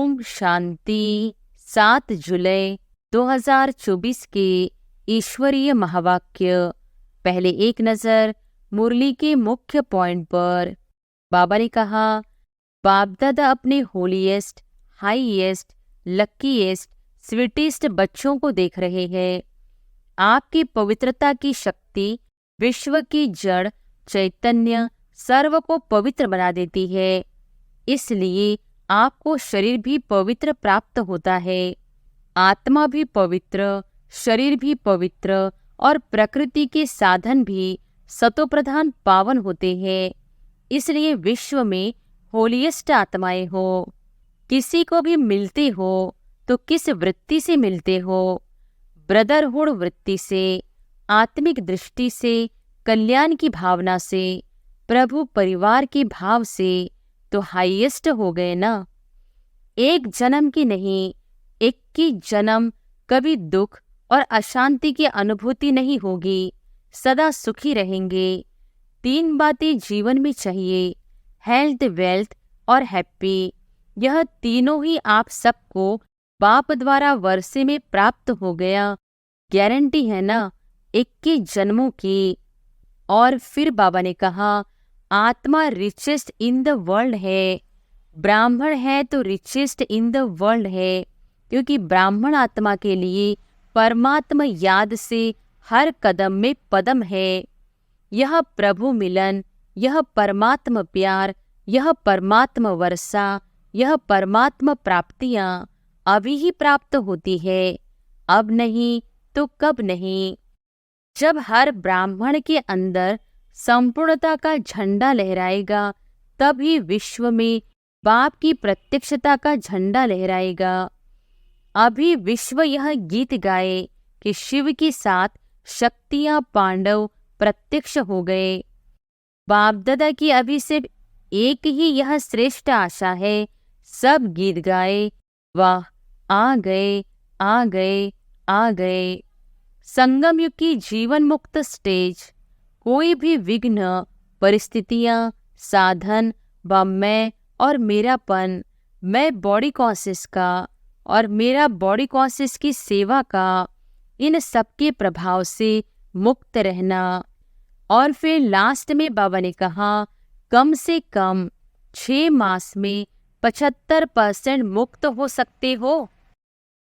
ओम शांति। 7 जुलाई 2024 के ईश्वरीय महावाक्य। पहले एक नज़र मुरली के मुख्य पॉइंट पर। बाबा ने कहा, बाप दादा अपने होलीएस्ट, हाईएस्ट, लकीएस्ट, स्वीटेस्ट बच्चों को देख रहे हैं। आपकी पवित्रता की शक्ति विश्व की जड़ चैतन्य सर्व को पवित्र बना देती है। इसलिए आपको शरीर भी पवित्र प्राप्त होता है। आत्मा भी पवित्र, शरीर भी पवित्र और प्रकृति के साधन भी सतोप्रधान पावन होते हैं। इसलिए विश्व में होलीएस्ट आत्माएं हो। किसी को भी मिलते हो तो किस वृत्ति से मिलते हो? ब्रदरहुड वृत्ति से, आत्मिक दृष्टि से, कल्याण की भावना से, प्रभु परिवार के भाव से, तो हाईएस्ट हो गए ना। एक जन्म की नहीं, 21 जन्म कभी दुख और अशांति की अनुभूति नहीं होगी। सदा सुखी रहेंगे। 3 बातें जीवन में चाहिए, हेल्थ, वेल्थ और हैप्पी। यह तीनों ही आप सबको बाप द्वारा वर्षे में प्राप्त हो गया। गारंटी है ना 21 जन्मों की। और फिर बाबा ने कहा, आत्मा रिचेस्ट इन द वर्ल्ड है। ब्राह्मण है तो रिचेस्ट इन द वर्ल्ड है, क्योंकि ब्राह्मण आत्मा के लिए परमात्मा याद से हर कदम में पदम है। यह प्रभु मिलन, यह परमात्मा प्यार, यह परमात्मा वर्षा, यह परमात्मा प्राप्तियां अभी ही प्राप्त होती है। अब नहीं तो कब नहीं। जब हर ब्राह्मण के अंदर संपूर्णता का झंडा लहराएगा, तभी विश्व में बाप की प्रत्यक्षता का झंडा लहराएगा। अभी विश्व यह गीत गाए कि शिव के साथ शक्तियां पांडव प्रत्यक्ष हो गए। बाप दादा की अभी सिर्फ एक ही यह श्रेष्ठ आशा है, सब गीत गाए, वाह आ गए, आ गए, आ गए। संगम युग की जीवन मुक्त स्टेज। कोई भी विघ्न, परिस्थितियां, साधन व मैं और मेरापन, मैं बॉडी कॉन्शियस का और मेरा बॉडी कॉन्शियस की सेवा का, इन सबके प्रभाव से मुक्त रहना। और फिर लास्ट में बाबा ने कहा, कम से कम 6 मास में 75% मुक्त हो सकते हो।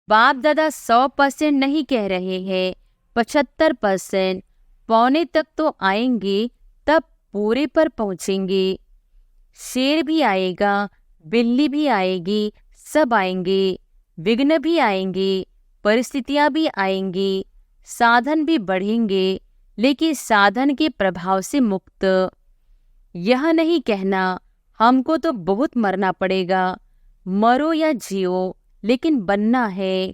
बाप दादा 100% नहीं कह रहे हैं, 75%। पौने तक तो आएंगे, तब पूरे पर पहुंचेंगे। शेर भी आएगा, बिल्ली भी आएगी, सब आएंगे। विघ्न भी आएंगे, परिस्थितियां भी आएंगी, साधन भी बढ़ेंगे, लेकिन साधन के प्रभाव से मुक्त। यह नहीं कहना हमको तो बहुत मरना पड़ेगा। मरो या जियो, लेकिन बनना है।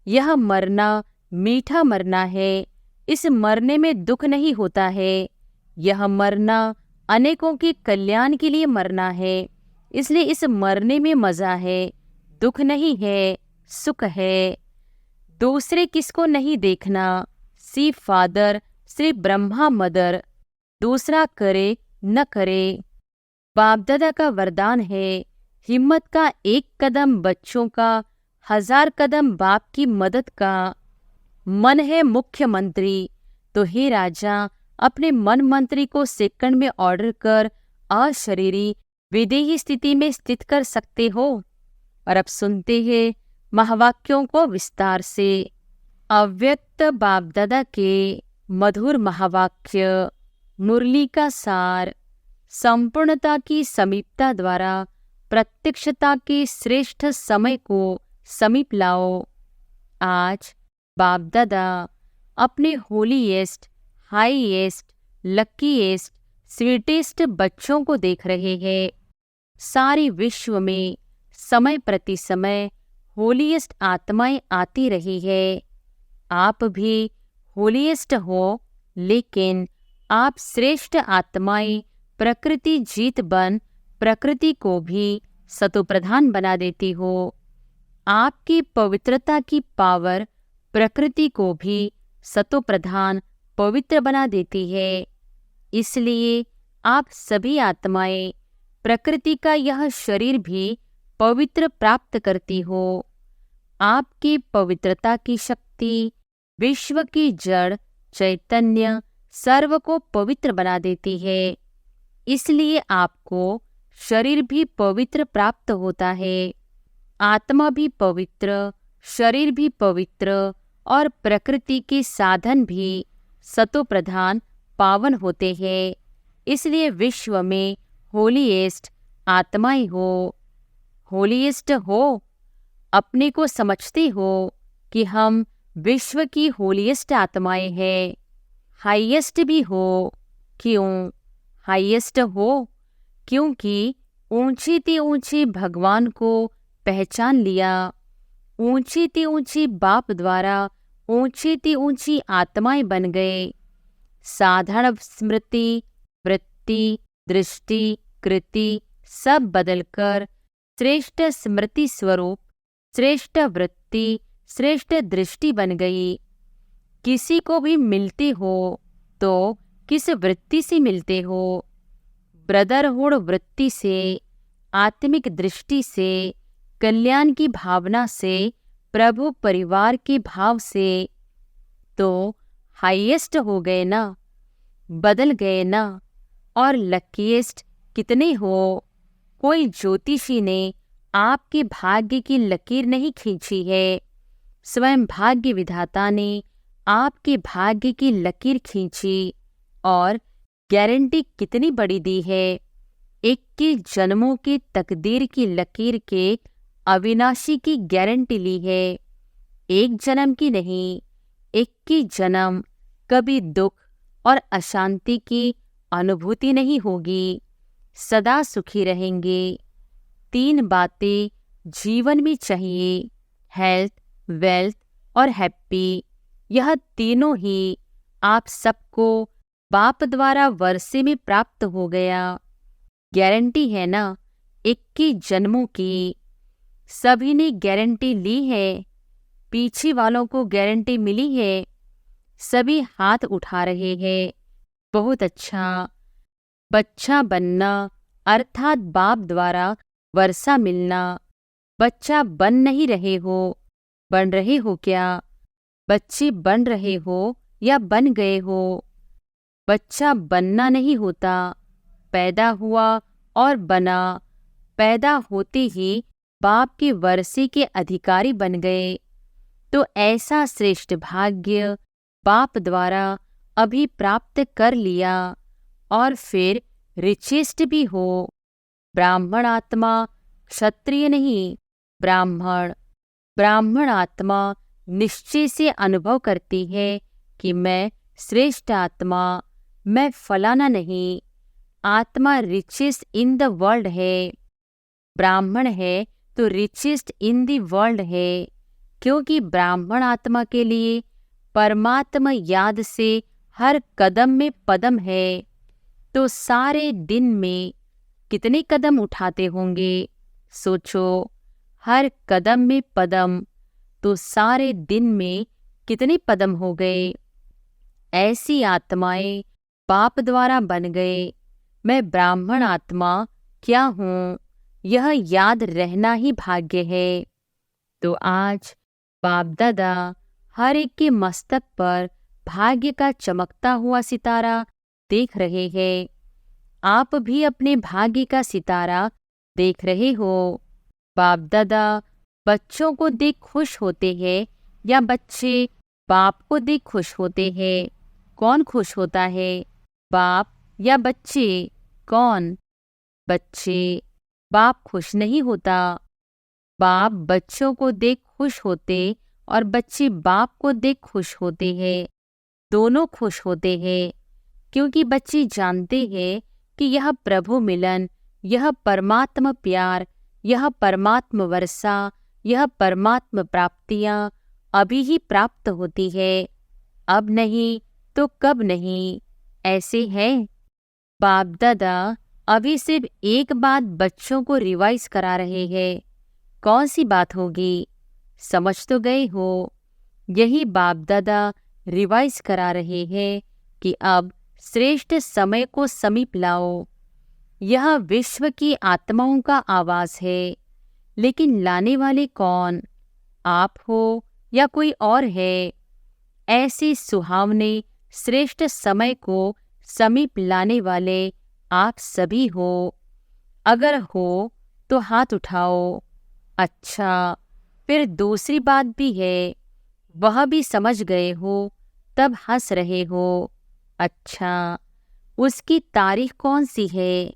यह मरना मीठा मरना है। इस मरने में दुख नहीं होता है। यह मरना अनेकों के कल्याण के लिए मरना है। इसलिए इस मरने में मजा है, दुख नहीं है, सुख है। दूसरे किसको नहीं देखना, सी फादर, श्री ब्रह्मा मदर। दूसरा करे न करे। बाप दादा का वरदान है, हिम्मत का 1 कदम बच्चों का, 1000 कदम बाप की मदद का। मन है मुख्यमंत्री, तो हे राजा, अपने मन मंत्री को सेकंड में ऑर्डर कर अशरीरी विदेही स्थिति में स्थित कर सकते हो। और अब सुनते हैं महावाक्यों को विस्तार से। अव्यक्त बाप दादा के मधुर महावाक्य। मुरली का सार। संपूर्णता की समीपता द्वारा प्रत्यक्षता के श्रेष्ठ समय को समीप लाओ। आज बाप दादा अपने होलीएस्ट, हाईएस्ट, लकीएस्ट, स्वीटेस्ट बच्चों को देख रहे हैं। सारे विश्व में समय प्रति समय होलीएस्ट आत्माएं आती रही है। आप भी होलीएस्ट हो, लेकिन आप श्रेष्ठ आत्माएं प्रकृति जीत बन प्रकृति को भी सतोप्रधान बना देती हो। आपकी पवित्रता की पावर प्रकृति को भी सतोप्रधान पवित्र बना देती है। इसलिए आप सभी आत्माएं प्रकृति का यह शरीर भी पवित्र प्राप्त करती हो। आपकी पवित्रता की शक्ति विश्व की जड़ चैतन्य सर्व को पवित्र बना देती है। इसलिए आपको शरीर भी पवित्र प्राप्त होता है। आत्मा भी पवित्र, शरीर भी पवित्र और प्रकृति के साधन भी सतो प्रधान पावन होते हैं। इसलिए विश्व में होलीएस्ट आत्माएं हो। होलीएस्ट हो, अपने को समझते हो कि हम विश्व की होलीएस्ट आत्माएं हैं। हाईएस्ट भी हो। क्यों हाईएस्ट हो? क्योंकि ऊंची ते ऊंची भगवान को पहचान लिया। ऊंची ते ऊंची बाप द्वारा ऊंची ते ऊंची आत्माएं बन गए। साधारण स्मृति, वृत्ति, दृष्टि, कृति सब बदलकर श्रेष्ठ स्मृति स्वरूप, श्रेष्ठ वृत्ति, श्रेष्ठ दृष्टि बन गई। किसी को भी मिलते हो तो किस वृत्ति से मिलते हो? ब्रदरहुड वृत्ति से, आत्मिक दृष्टि से, कल्याण की भावना से, प्रभु परिवार के भाव से। तो हाईएस्ट हो गए ना, बदल गए ना। और लकीएस्ट कितने हो? कोई ज्योतिषी ने आपके भाग्य की लकीर नहीं खींची है, स्वयं भाग्य विधाता ने आपके भाग्य की लकीर खींची। और गारंटी कितनी बड़ी दी है, 21 जन्मों की तकदीर की लकीर के अविनाशी की गारंटी ली है। एक जन्म की नहीं, 21 जन्म। कभी दुख और अशांति की अनुभूति नहीं होगी, सदा सुखी रहेंगे। 3 बातें जीवन में चाहिए, हेल्थ, वेल्थ और हैप्पी। यह तीनों ही आप सबको बाप द्वारा वर्षे में प्राप्त हो गया। गारंटी है ना 21 जन्मों की। सभी ने गारंटी ली है। पीछे वालों को गारंटी मिली है। सभी हाथ उठा रहे हैं। बहुत अच्छा। बच्चा बनना अर्थात बाप द्वारा वर्षा मिलना। बच्चा बन नहीं रहे हो, बन रहे हो क्या? बच्चे बन रहे हो या बन गए हो? बच्चा बनना नहीं होता, पैदा हुआ और बना। पैदा होते ही बाप के वर्षे के अधिकारी बन गए। तो ऐसा श्रेष्ठ भाग्य बाप द्वारा अभी प्राप्त कर लिया। और फिर रिचेस्ट भी हो। ब्राह्मण आत्मा, क्षत्रिय नहीं, ब्राह्मण। ब्राह्मण आत्मा निश्चय से अनुभव करती है कि मैं श्रेष्ठ आत्मा, मैं फलाना नहीं। आत्मा रिचेस्ट इन द वर्ल्ड है। ब्राह्मण है तो रिचेस्ट इन द वर्ल्ड है, क्योंकि ब्राह्मण आत्मा के लिए परमात्मा याद से हर कदम में पदम है। तो सारे दिन में कितने कदम उठाते होंगे? सोचो, हर कदम में पदम, तो सारे दिन में कितने पदम हो गए? ऐसी आत्माएं बाप द्वारा बन गए। मैं ब्राह्मण आत्मा क्या हूँ, यह याद रहना ही भाग्य है। तो आज बाप दादा हर एक के मस्तक पर भाग्य का चमकता हुआ सितारा देख रहे हैं। आप भी अपने भाग्य का सितारा देख रहे हो। बाप दादा बच्चों को देख खुश होते हैं या बच्चे बाप को देख खुश होते हैं? कौन खुश होता है, बाप या बच्चे? कौन? बच्चे। बाप खुश नहीं होता। बाप बच्चों को देख खुश होते और बच्चे बाप को देख खुश होते हैं। दोनों खुश होते हैं, क्योंकि बच्चे जानते हैं कि यह प्रभु मिलन, यह परमात्मा प्यार, यह परमात्मा वर्षा, यह परमात्मा प्राप्तियां अभी ही प्राप्त होती है। अब नहीं तो कब नहीं, ऐसे है। बाप दादा अभी सिर्फ एक बात बच्चों को रिवाइज करा रहे हैं। कौन सी बात होगी? समझ तो गए हो। यही बाप दादा रिवाइज करा रहे हैं कि अब श्रेष्ठ समय को समीप लाओ। यह विश्व की आत्माओं का आवाज है, लेकिन लाने वाले कौन, आप हो या कोई और है? ऐसे सुहावने श्रेष्ठ समय को समीप लाने वाले आप सभी हो। अगर हो तो हाथ उठाओ। अच्छा, फिर दूसरी बात भी है, वह भी समझ गए हो तब हंस रहे हो। अच्छा, उसकी तारीख कौन सी है?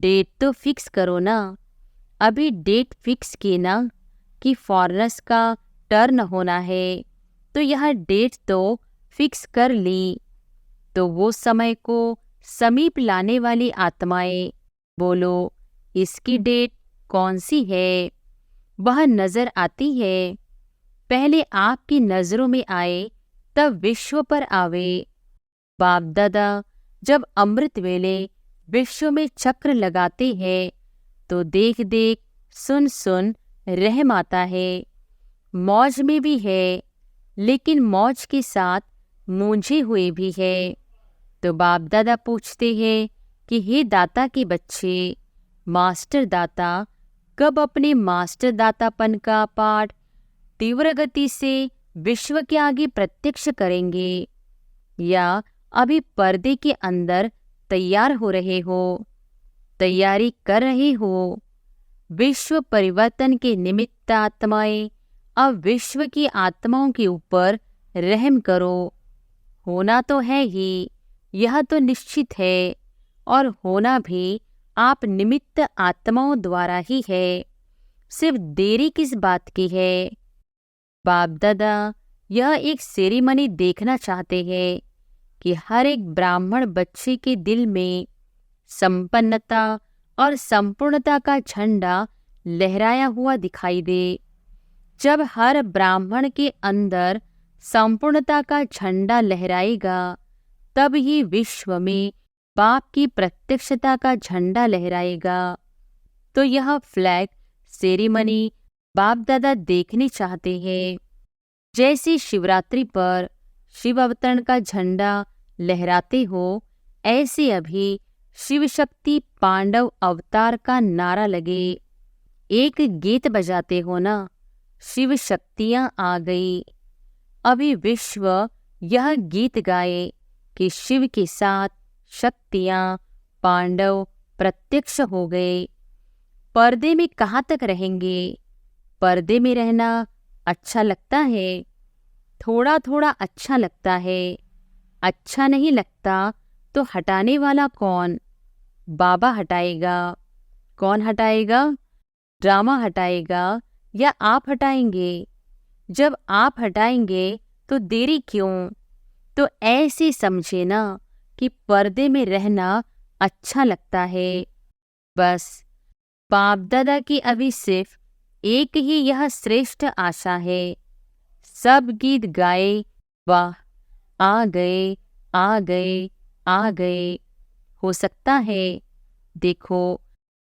डेट तो फिक्स करो ना। अभी डेट फिक्स की ना कि फॉरेनर्स का टर्न होना है, तो यह डेट तो फिक्स कर ली। तो वो समय को समीप लाने वाली आत्माएं, बोलो इसकी डेट कौन सी है? वह नजर आती है। पहले आपकी नजरों में आए तब विश्व पर आवे। बाप दादा जब अमृत वेले विश्व में चक्र लगाते हैं तो देख देख सुन सुन रहम आता है। मौज में भी है, लेकिन मौज के साथ मूंझे हुए भी है। तो बाप दादा पूछते हैं कि हे दाता के बच्चे, मास्टर दाता कब अपने मास्टर दातापन का पाठ तीव्र गति से विश्व के आगे प्रत्यक्ष करेंगे, या अभी पर्दे के अंदर तैयार हो रहे हो, तैयारी कर रहे हो? विश्व परिवर्तन के निमित्त आत्माएं, अब विश्व की आत्माओं के ऊपर रहम करो। होना तो है ही, यह तो निश्चित है, और होना भी आप निमित्त आत्माओं द्वारा ही है। सिर्फ देरी किस बात की है? बाप दादा यह एक सेरेमनी देखना चाहते हैं कि हर एक ब्राह्मण बच्चे के दिल में संपन्नता और संपूर्णता का झंडा लहराया हुआ दिखाई दे। जब हर ब्राह्मण के अंदर संपूर्णता का झंडा लहराएगा, तब ही विश्व में बाप की प्रत्यक्षता का झंडा लहराएगा। तो यह फ्लैग सेरेमनी बाप दादा देखने चाहते हैं। जैसे शिवरात्रि पर शिव अवतरण का झंडा लहराते हो, ऐसे अभी शिव शक्ति पांडव अवतार का नारा लगे। एक गीत बजाते हो ना, शिव शक्तियां आ गई। अभी विश्व यह गीत गाए कि शिव के साथ शक्तियां पांडव प्रत्यक्ष हो गए। पर्दे में कहाँ तक रहेंगे? पर्दे में रहना अच्छा लगता है, थोड़ा थोड़ा अच्छा लगता है। अच्छा नहीं लगता तो हटाने वाला कौन? बाबा हटाएगा। कौन हटाएगा? ड्रामा हटाएगा या आप हटाएंगे? जब आप हटाएंगे तो देरी क्यों? तो ऐसे समझे ना कि पर्दे में रहना अच्छा लगता है। बस बाप दादा की अभी सिर्फ एक ही यह श्रेष्ठ आशा है। सब गीत गाए, वाह आ गए आ गए आ गए। हो सकता है, देखो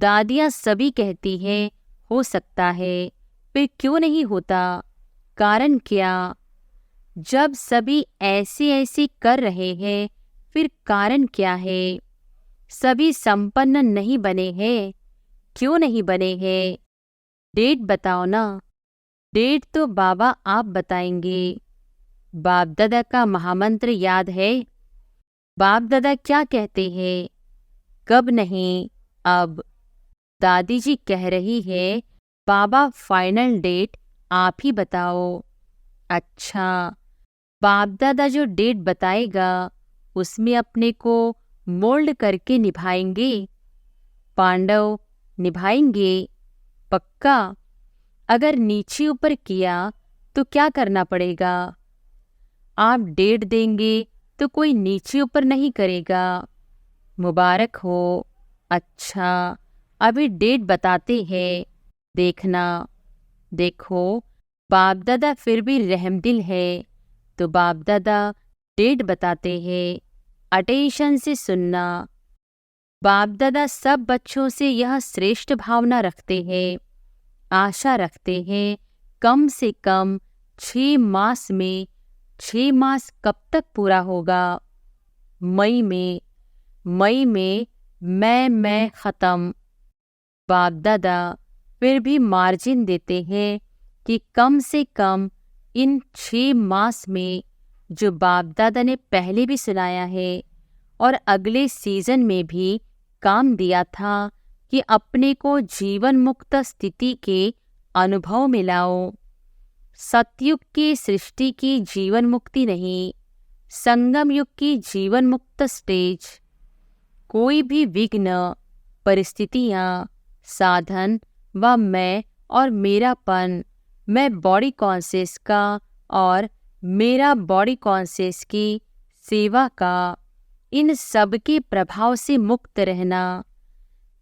दादियाँ सभी कहती हैं हो सकता है, फिर क्यों नहीं होता? कारण क्या? जब सभी ऐसे ऐसे कर रहे हैं, फिर कारण क्या है? सभी संपन्न नहीं बने हैं, क्यों नहीं बने हैं? डेट बताओ ना। डेट तो बाबा आप बताएंगे। बाप दादा का महामंत्र याद है? बाप दादा क्या कहते हैं? कब नहीं, अब। दादी जी कह रही है बाबा फाइनल डेट आप ही बताओ। अच्छा, बाप दादा जो डेट बताएगा उसमें अपने को मोल्ड करके निभाएंगे। पांडव निभाएंगे पक्का। अगर नीचे ऊपर किया तो क्या करना पड़ेगा? आप डेट देंगे तो कोई नीचे ऊपर नहीं करेगा। मुबारक हो। अच्छा, अभी डेट बताते हैं, देखना। देखो बाप दादा फिर भी रहमदिल है, तो बाप दादा डेट बताते हैं, अटेंशन से सुनना। बाप दादा सब बच्चों से यह श्रेष्ठ भावना रखते हैं, आशा रखते हैं कम से कम 6 मास में। 6 मास कब तक पूरा होगा? मई में। मई में मैं खत्म। बाप दादा फिर भी मार्जिन देते हैं कि कम से कम इन 6 मास में, जो बाप दादा ने पहले भी सुनाया है और अगले सीजन में भी काम दिया था, कि अपने को जीवन मुक्त स्थिति के अनुभव में लाओ। सतयुग की सृष्टि की जीवन मुक्ति नहीं, संगम युग की जीवन मुक्त स्टेज। कोई भी विघ्न, परिस्थितियाँ, साधन व मैं और मेरापन, मैं बॉडी कॉन्शियस का और मेरा बॉडी कॉन्शियस की सेवा का, इन सब के प्रभाव से मुक्त रहना।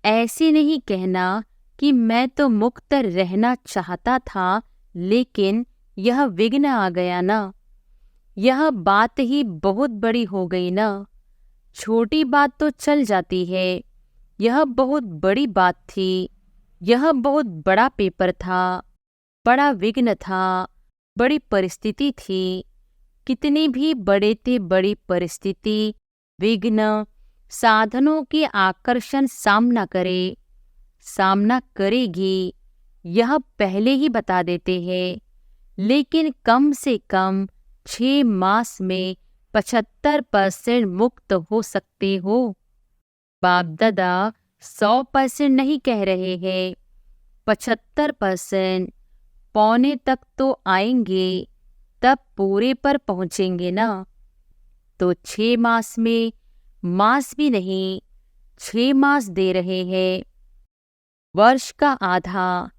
ऐसे नहीं कहना कि मैं तो मुक्त रहना चाहता था, लेकिन यह विघ्न आ गया ना। यह बात ही बहुत बड़ी हो गई ना। छोटी बात तो चल जाती है, यह बहुत बड़ी बात थी। यह बहुत बड़ा पेपर था, बड़ा विघ्न था, बड़ी परिस्थिति थी। कितनी भी बड़े थे बड़ी परिस्थिति, विघ्न, साधनों के आकर्षण सामना करेगी, यह पहले ही बता देते हैं। लेकिन कम से कम 6 मास में 75% मुक्त हो सकते हो। बाप दादा 100% नहीं कह रहे हैं, 75%। पौने तक तो आएंगे, तब पूरे पर पहुंचेंगे ना। तो 6 मास में, मास भी नहीं, 6 मास दे रहे हैं, वर्ष का आधा।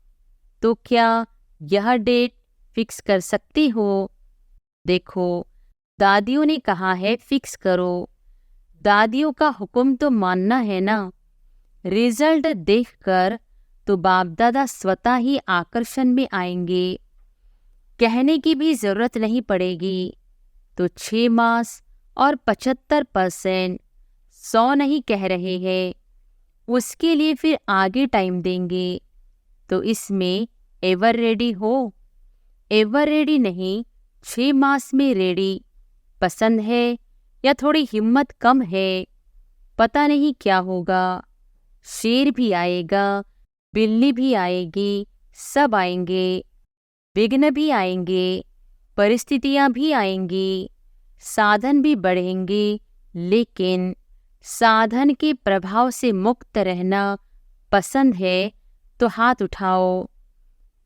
तो क्या यह डेट फिक्स कर सकती हो? देखो, दादियों ने कहा है फिक्स करो। दादियों का हुक्म तो मानना है ना। रिजल्ट देखकर तो बाप दादा स्वतः ही आकर्षण में आएंगे, कहने की भी जरूरत नहीं पड़ेगी। तो 6 मास और 75%, 100 नहीं कह रहे हैं, उसके लिए फिर आगे टाइम देंगे। तो इसमें एवर रेडी हो? एवर रेडी नहीं, 6 मास में रेडी। पसंद है या थोड़ी हिम्मत कम है? पता नहीं क्या होगा। शेर भी आएगा, बिल्ली भी आएगी, सब आएंगे। विघ्न भी आएंगे, परिस्थितियां भी आएंगी, साधन भी बढ़ेंगे। लेकिन साधन के प्रभाव से मुक्त रहना पसंद है तो हाथ उठाओ,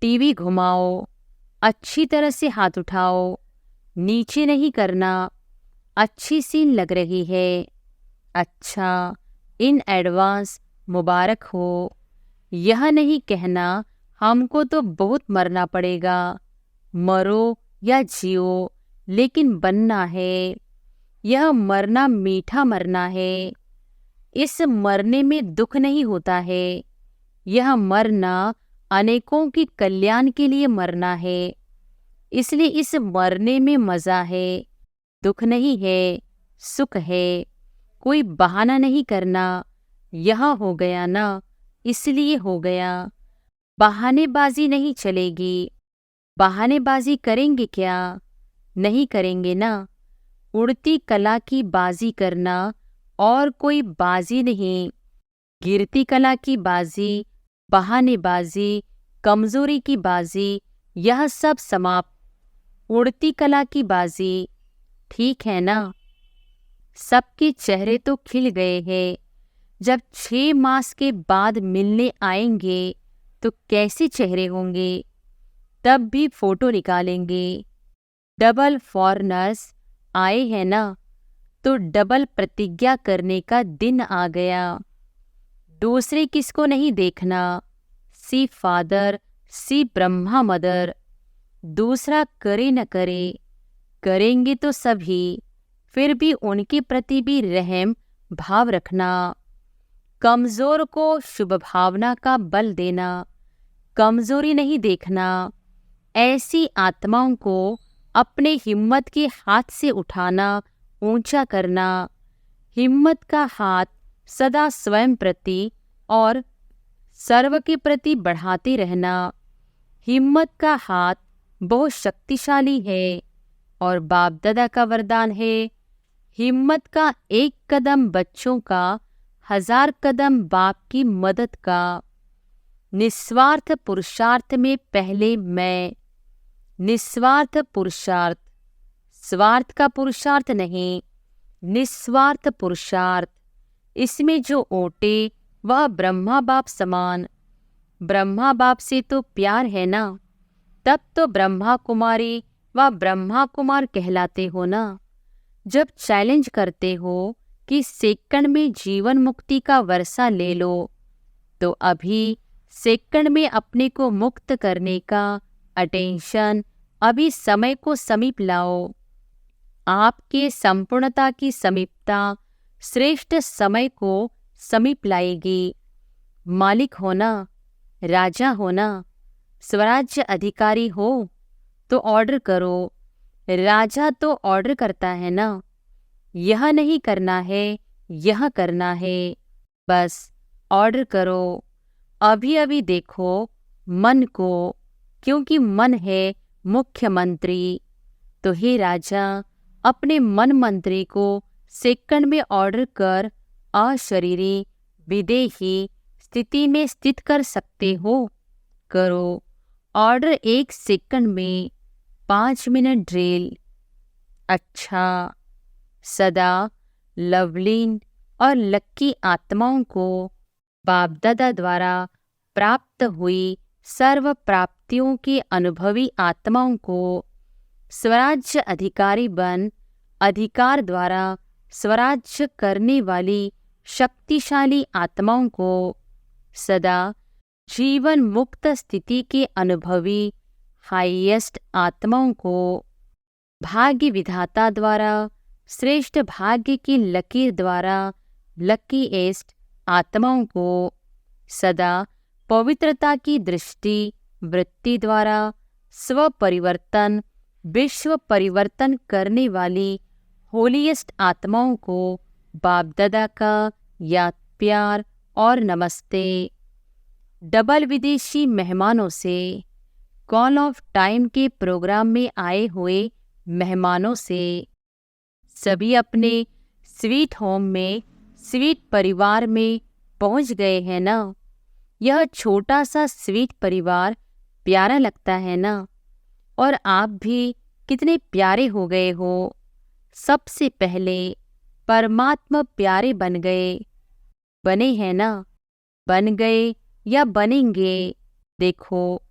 टीवी घुमाओ, अच्छी तरह से हाथ उठाओ, नीचे नहीं करना। अच्छी सीन लग रही है, अच्छा, इन एडवांस मुबारक हो। यह नहीं कहना हमको तो बहुत मरना पड़ेगा। मरो या जियो, लेकिन बनना है। यह मरना मीठा मरना है। इस मरने में दुख नहीं होता है। यह मरना अनेकों की कल्याण के लिए मरना है। इसलिए इस मरने में मजा है, दुख नहीं है, सुख है। कोई बहाना नहीं करना, यह हो गया ना इसलिए हो गया। बहानेबाजी नहीं चलेगी। बहानेबाजी करेंगे क्या? नहीं करेंगे ना। उड़ती कला की बाजी करना और कोई बाजी नहीं। गिरती कला की बाजी, बहानेबाजी, कमजोरी की बाजी, यह सब समाप्त। उड़ती कला की बाजी, ठीक है ना? सबके चेहरे तो खिल गए हैं। जब 6 मास के बाद मिलने आएंगे तो कैसे चेहरे होंगे? तब भी फोटो निकालेंगे। डबल फॉरेनर्स आए हैं ना, तो डबल प्रतिज्ञा करने का दिन आ गया। दूसरे किसको नहीं देखना, सी फादर, सी ब्रह्मा मदर। दूसरा करे न करे, करेंगे तो सभी, फिर भी उनके प्रति भी रहम भाव रखना। कमजोर को शुभ भावना का बल देना, कमजोरी नहीं देखना। ऐसी आत्माओं को अपने हिम्मत के हाथ से उठाना, ऊंचा करना। हिम्मत का हाथ सदा स्वयं प्रति और सर्व के प्रति बढ़ाते रहना। हिम्मत का हाथ बहुत शक्तिशाली है और बाप दादा का वरदान है। हिम्मत का एक कदम बच्चों का, 1000 कदम बाप की मदद का। निस्वार्थ पुरुषार्थ में पहले मैं। निस्वार्थ पुरुषार्थ, स्वार्थ का पुरुषार्थ नहीं, निस्वार्थ पुरुषार्थ। इसमें जो ओटे वह ब्रह्मा बाप समान। ब्रह्मा बाप से तो प्यार है ना, तब तो ब्रह्मा कुमारी व ब्रह्मा कुमार कहलाते हो ना। जब चैलेंज करते हो कि सेकंड में जीवन मुक्ति का वर्षा ले लो, तो अभी सेकंड में अपने को मुक्त करने का अटेंशन, अभी समय को समीप लाओ। आपके संपूर्णता की समीपता श्रेष्ठ समय को समीप लाएगी। मालिक होना, राजा होना, स्वराज्य अधिकारी हो तो ऑर्डर करो। राजा तो ऑर्डर करता है ना, यह नहीं करना है, यह करना है, बस ऑर्डर करो। अभी अभी देखो मन को, क्योंकि मन है मुख्यमंत्री। तो हे राजा, अपने मन मंत्री को सेकंड में ऑर्डर कर अशरीरी विदेही स्थिति में स्थित कर सकते हो। करो ऑर्डर 1 सेकंड में 5 मिनट ड्रिल। अच्छा, सदा लवलीन और लक्की आत्माओं को बाप दादा द्वारा प्राप्त हुई सर्व प्राप्तियों की अनुभवी आत्माओं को स्वराज्य अधिकारी बन अधिकार द्वारा स्वराज्य करने वाली शक्तिशाली आत्माओं को सदा जीवन मुक्त स्थिति के अनुभवी हाईएस्ट आत्माओं को भाग्य विधाता द्वारा श्रेष्ठ भाग्य की लकीर द्वारा लकीएस्ट आत्माओं को सदा पवित्रता की दृष्टि वृत्ति द्वारा स्वपरिवर्तन विश्व परिवर्तन करने वाली होलीएस्ट आत्माओं को बाप दादा का याद प्यार और नमस्ते। डबल विदेशी मेहमानों से, कॉल ऑफ टाइम के प्रोग्राम में आए हुए मेहमानों से, सभी अपने स्वीट होम में, स्वीट परिवार में पहुंच गए हैं ना। यह छोटा सा स्वीट परिवार प्यारा लगता है ना, और आप भी कितने प्यारे हो गए हो। सबसे पहले परमात्मा प्यारे बन गए, बने हैं ना, बन गए या बनेंगे। देखो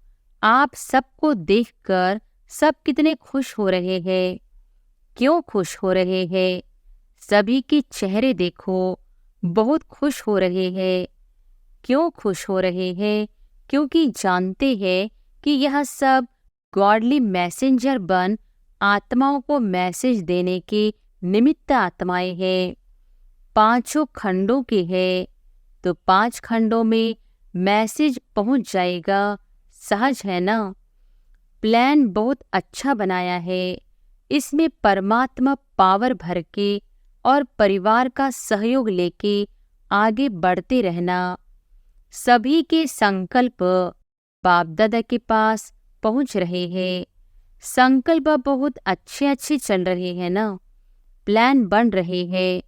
आप सबको देखकर सब कितने खुश हो रहे हैं। क्यों खुश हो रहे हैं? सभी के चेहरे देखो, बहुत खुश हो रहे हैं। क्यों खुश हो रहे हैं? क्योंकि जानते हैं कि यह सब गॉडली मैसेंजर बन आत्माओं को मैसेज देने के निमित्त आत्माएं हैं। 5 खंडों के हैं, तो 5 खंडों में मैसेज पहुंच जाएगा। सहज है ना। प्लान बहुत अच्छा बनाया है। इसमें परमात्मा पावर भर के और परिवार का सहयोग लेके आगे बढ़ते रहना। सभी के संकल्प बाप दादा के पास पहुंच रहे हैं। संकल्प बहुत अच्छे अच्छे चल रहे हैं ना, प्लान बन रहे हैं।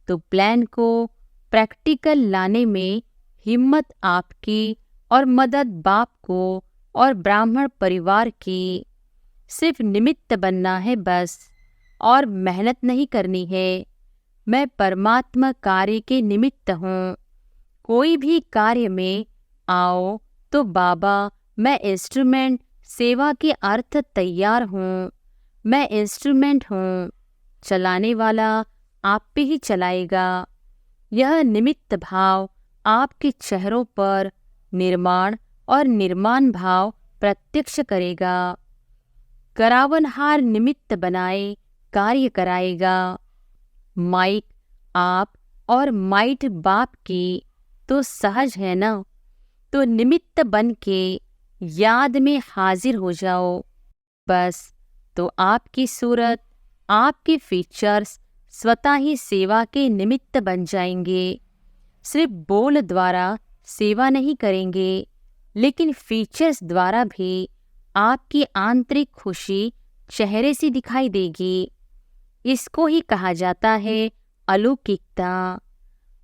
तो प्लान को प्रैक्टिकल लाने में हिम्मत आपकी और मदद बाप को और ब्राह्मण परिवार की। सिर्फ निमित्त बनना है बस, और मेहनत नहीं करनी है। मैं परमात्मा कार्य के निमित्त हूँ। कोई भी कार्य में आओ तो बाबा मैं इंस्ट्रूमेंट, सेवा के अर्थ तैयार हूँ। मैं इंस्ट्रूमेंट हूँ, चलाने वाला आप पे ही चलाएगा। यह निमित्त भाव आपके चेहरों पर निर्माण और निर्माण भाव प्रत्यक्ष करेगा। करावनहार निमित्त बनाए कार्य कराएगा। माइक आप और माइट बाप की तो सहज है ना। तो निमित्त बन के याद में हाजिर हो जाओ बस। तो आपकी सूरत, आपके फीचर्स स्वतः ही सेवा के निमित्त बन जाएंगे। सिर्फ बोल द्वारा सेवा नहीं करेंगे, लेकिन फीचर्स द्वारा भी आपकी आंतरिक खुशी चेहरे से दिखाई देगी। इसको ही कहा जाता है अलौकिकता।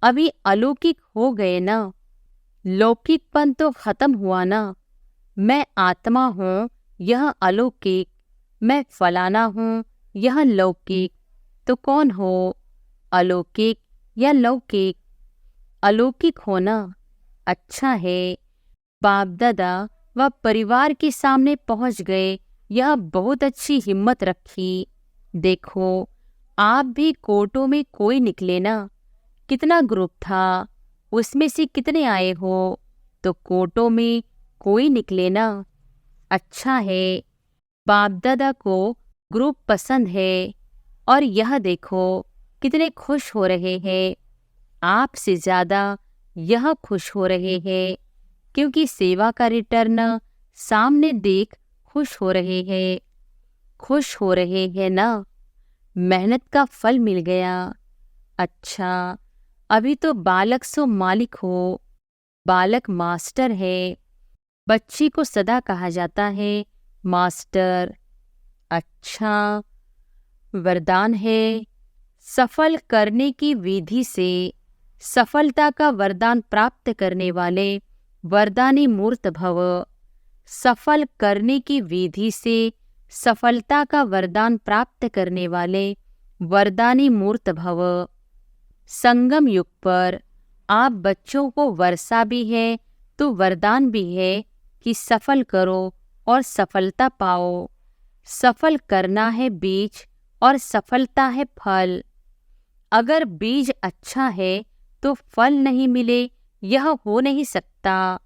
अभी अलौकिक हो गए ना। लौकिकपन तो खत्म हुआ ना। मैं आत्मा हूँ, यह अलौकिक। मैं फलाना हूँ, यह लौकिक। तो कौन हो, अलौकिक या लौकिक? अलौकिक होना अच्छा है। बाप दादा व परिवार के सामने पहुंच गए, यह बहुत अच्छी हिम्मत रखी। देखो, आप भी कोर्टों में कोई निकले ना। कितना ग्रुप था, उसमें से कितने आए हो? तो कोर्टों में कोई निकले ना। अच्छा है, बाप दादा को ग्रुप पसंद है। और यह देखो कितने खुश हो रहे हैं। आपसे ज्यादा यह खुश हो रहे हैं, क्योंकि सेवा का रिटर्न सामने देख खुश हो रहे हैं। खुश हो रहे हैं ना, मेहनत का फल मिल गया। अच्छा, अभी तो बालक सो मालिक हो। बालक मास्टर है। बच्ची को सदा कहा जाता है मास्टर। अच्छा, वरदान है, सफल करने की विधि से सफलता का वरदान प्राप्त करने वाले वरदानी मूर्त भव। सफल करने की विधि से सफलता का वरदान प्राप्त करने वाले वरदानी मूर्त भव। संगम युग पर आप बच्चों को वर्षा भी है तो वरदान भी है कि सफल करो और सफलता पाओ। सफल करना है बीज और सफलता है फल। अगर बीज अच्छा है तो फल नहीं मिले, यह हो नहीं सकता।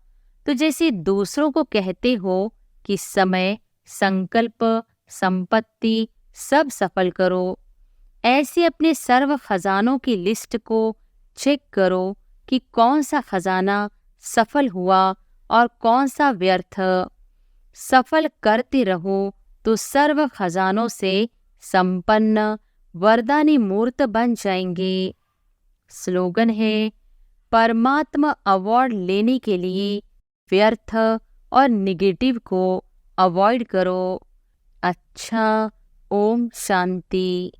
तो जैसे दूसरों को कहते हो कि समय, संकल्प, संपत्ति सब सफल करो, ऐसे अपने सर्व खजानों की लिस्ट को चेक करो कि कौन सा खजाना सफल हुआ और कौन सा व्यर्थ। सफल करते रहो तो सर्व खजानों से संपन्न वरदानी मूर्त बन जाएंगे। स्लोगन है, परमात्मा अवार्ड लेने के लिए व्यर्थ और निगेटिव को अवॉइड करो। अच्छा, ओम शांति।